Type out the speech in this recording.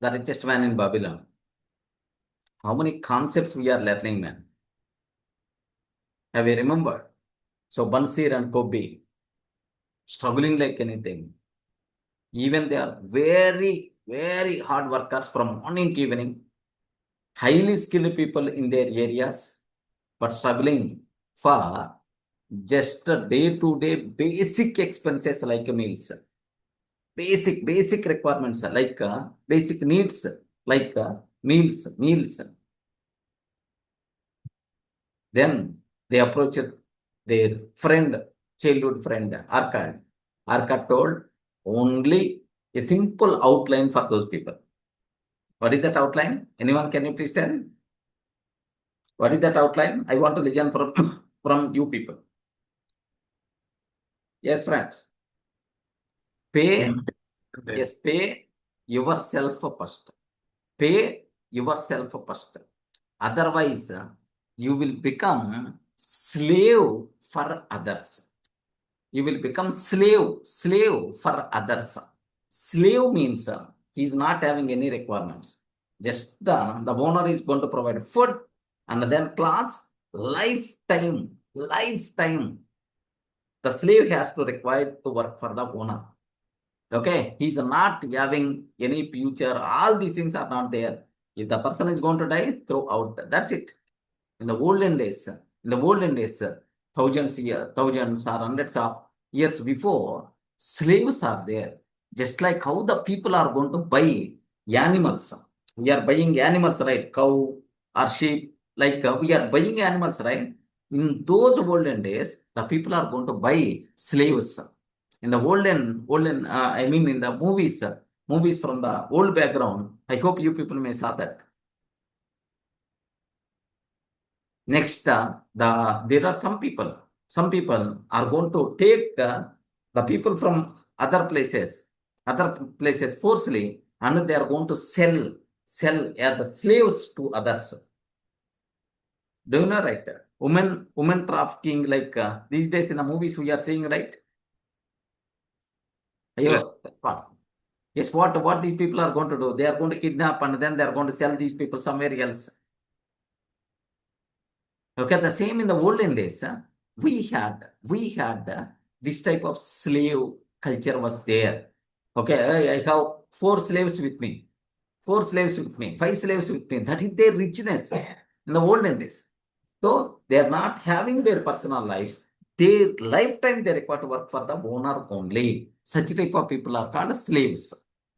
the richest man in Babylon. How many concepts we are learning, man? Have you remembered? So Bansir and Kobe, struggling like anything. Even they are very, very hard workers from morning to evening, highly skilled people in their areas, but struggling for just a day-to-day basic expenses like meals, basic requirements like basic needs like meals. Then they approached their friend, childhood friend, Arcad. Arcad told only a simple outline for those people. What is that outline? Anyone can you please tell? What is that outline? I want to listen from, from you people. Yes, friends. Pay, yes, pay yourself first. Pay yourself first. Otherwise, you will become slave for others. You will become slave for others. Slave means he is not having any requirements. Just the owner is going to provide food and then clothes, lifetime. The slave has to require to work for the owner. Okay, he's not having any future. All these things are not there. If the person is going to die, throw out. That's it. In the olden days, thousands or hundreds of years before, slaves are there. Just like how the people are going to buy animals. We are buying animals, right? Cow or sheep. Like we are buying animals, right? In those olden days, the people are going to buy slaves. In the I mean, in the movies from the old background. I hope you people may saw that. Next, there are some people. Some people are going to take the people from other places forcefully, and they are going to sell as the slaves to others. Do you know, right? Women trafficking, like these days in the movies we are seeing, right? Yes. Yes, what these people are going to do? They are going to kidnap and then they are going to sell these people somewhere else. Okay, the same in the olden days. We had this type of slave culture was there. Okay, I have 4 slaves with me, 4 slaves with me, 5 slaves with me. That is their richness in the olden days. So they are not having their personal life. Their lifetime they require to work for the owner only. Such type of people are called slaves.